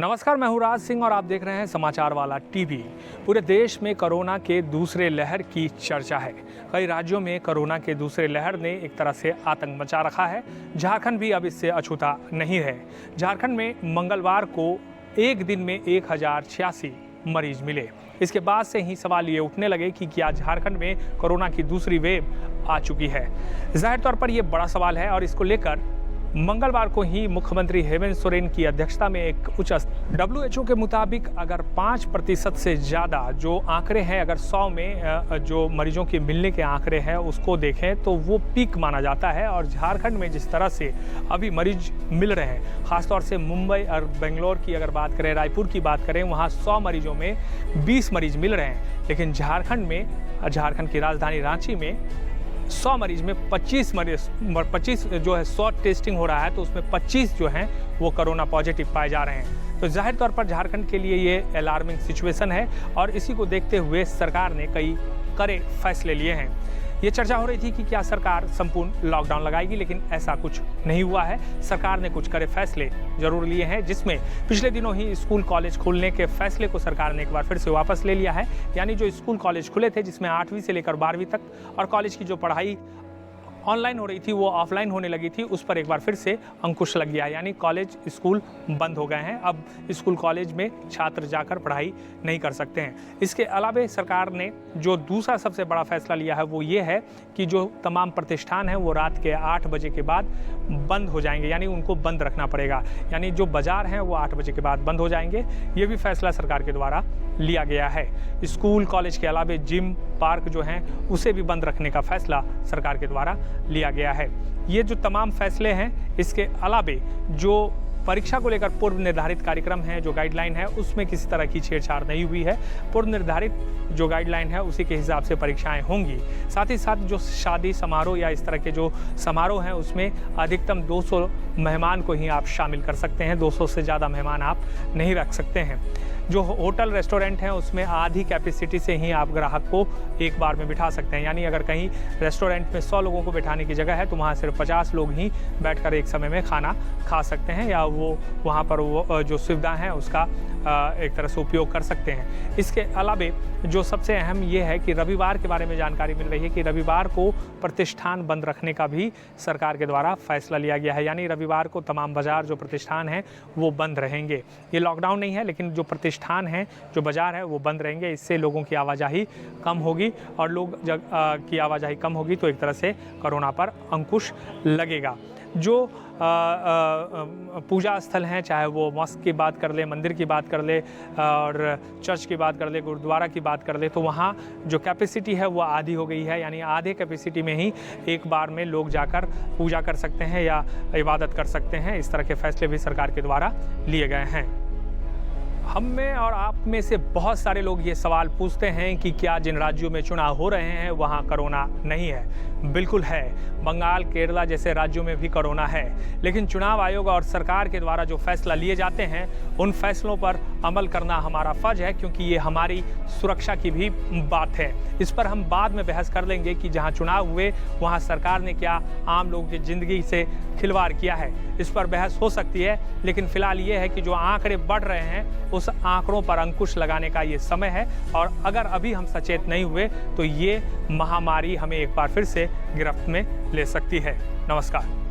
नमस्कार, मैं हूं राज सिंह और आप देख रहे हैं समाचार वाला टीवी। पूरे देश में कोरोना के दूसरे लहर की चर्चा है। कई राज्यों में कोरोना के दूसरे लहर ने एक तरह से आतंक मचा रखा है। झारखंड भी अब इससे अछूता नहीं है। झारखंड में मंगलवार को एक दिन में 1086 मरीज मिले। इसके बाद से ही सवाल ये उठने लगे कि क्या झारखंड में कोरोना की दूसरी वेव आ चुकी है। जाहिर तौर पर यह बड़ा सवाल है और इसको लेकर मंगलवार को ही मुख्यमंत्री हेमंत सोरेन की अध्यक्षता में एक उच्च WHO के मुताबिक अगर 5% से ज़्यादा जो आंकड़े हैं, अगर 100 में जो मरीजों के मिलने के आंकड़े हैं उसको देखें तो वो पीक माना जाता है। और झारखंड में जिस तरह से अभी मरीज मिल रहे हैं, ख़ासतौर से मुंबई और बेंगलोर की अगर बात करें, रायपुर की बात करें, वहाँ 100 मरीजों में 20 मरीज मिल रहे हैं। लेकिन झारखंड की राजधानी रांची में 100 मरीज में 25 जो है 100 टेस्टिंग हो रहा है, तो उसमें 25 जो हैं वो कोरोना पॉजिटिव पाए जा रहे हैं। तो जाहिर तौर पर झारखंड के लिए ये अलार्मिंग सिचुएशन है और इसी को देखते हुए सरकार ने कई कड़े फैसले लिए हैं। ये चर्चा हो रही थी कि क्या सरकार संपूर्ण लॉकडाउन लगाएगी, लेकिन ऐसा कुछ नहीं हुआ है। सरकार ने कुछ कड़े फैसले जरूर लिए हैं, जिसमें पिछले दिनों ही स्कूल कॉलेज खोलने के फैसले को सरकार ने एक बार फिर से वापस ले लिया है। यानी जो स्कूल कॉलेज खुले थे, जिसमें 8वीं से लेकर 12वीं तक और कॉलेज की जो पढ़ाई ऑनलाइन हो रही थी वो ऑफलाइन होने लगी थी, उस पर एक बार फिर से अंकुश लग गया। यानी कॉलेज स्कूल बंद हो गए हैं। अब स्कूल कॉलेज में छात्र जाकर पढ़ाई नहीं कर सकते हैं। इसके अलावा सरकार ने जो दूसरा सबसे बड़ा फैसला लिया है वो ये है कि जो तमाम प्रतिष्ठान हैं वो रात के 8 बजे के बाद बंद हो जाएंगे, यानी उनको बंद रखना पड़ेगा। यानी जो बाजार हैं वो 8 बजे के बाद बंद हो जाएंगे। ये भी फैसला सरकार के द्वारा लिया गया है। स्कूल कॉलेज के अलावा जिम पार्क जो हैं उसे भी बंद रखने का फैसला सरकार के द्वारा लिया गया है। ये जो तमाम फैसले हैं, इसके अलावा जो परीक्षा को लेकर पूर्व निर्धारित कार्यक्रम है, जो गाइडलाइन है, उसमें किसी तरह की छेड़छाड़ नहीं हुई है। पूर्व निर्धारित जो गाइडलाइन है उसी के हिसाब से परीक्षाएं होंगी। साथ ही साथ जो शादी समारोह या इस तरह के जो समारोह हैं उसमें अधिकतम 200 मेहमान को ही आप शामिल कर सकते हैं। 200 से ज़्यादा मेहमान आप नहीं रख सकते हैं। जो होटल रेस्टोरेंट हैं उसमें आधी कैपेसिटी से ही आप ग्राहक को एक बार में बिठा सकते हैं। यानी अगर कहीं रेस्टोरेंट में 100 लोगों को बिठाने की जगह है तो वहाँ सिर्फ 50 लोग ही बैठकर एक समय में खाना खा सकते हैं, या वो वहाँ पर वो जो सुविधा है उसका एक तरह से उपयोग कर सकते हैं। इसके अलावा जो सबसे अहम ये है कि रविवार के बारे में जानकारी मिल रही है कि रविवार को प्रतिष्ठान बंद रखने का भी सरकार के द्वारा फैसला लिया गया है। यानी रविवार को तमाम बाज़ार, जो प्रतिष्ठान हैं वो बंद रहेंगे। ये लॉकडाउन नहीं है, लेकिन जो प्रतिष्ठान हैं, जो बाज़ार है वो बंद रहेंगे। इससे लोगों की आवाजाही कम होगी और लोग की आवाजाही कम होगी तो एक तरह से कोरोना पर अंकुश लगेगा। जो पूजा स्थल हैं, चाहे वो मॉस्क की बात कर ले, मंदिर की बात कर ले और चर्च की बात कर ले, गुरुद्वारा की बात कर ले, तो वहाँ जो कैपेसिटी है वो आधी हो गई है। यानी आधे कैपेसिटी में ही एक बार में लोग जाकर पूजा कर सकते हैं या इबादत कर सकते हैं। इस तरह के फैसले भी सरकार के द्वारा लिए गए हैं। हम में और आप में से बहुत सारे लोग ये सवाल पूछते हैं कि क्या जिन राज्यों में चुनाव हो रहे हैं वहाँ कोरोना नहीं है। बिल्कुल है। बंगाल, केरला जैसे राज्यों में भी कोरोना है, लेकिन चुनाव आयोग और सरकार के द्वारा जो फैसला लिए जाते हैं उन फैसलों पर अमल करना हमारा फ़र्ज है, क्योंकि ये हमारी सुरक्षा की भी बात है। इस पर हम बाद में बहस कर लेंगे कि जहाँ चुनाव हुए वहाँ सरकार ने क्या आम लोगों की ज़िंदगी से खिलवाड़ किया है। इस पर बहस हो सकती है, लेकिन फिलहाल ये है कि जो आंकड़े बढ़ रहे हैं उस आंकड़ों पर अंकुश लगाने का ये समय है। और अगर अभी हम सचेत नहीं हुए तो ये महामारी हमें एक बार फिर से गिरफ्त में ले सकती है। नमस्कार।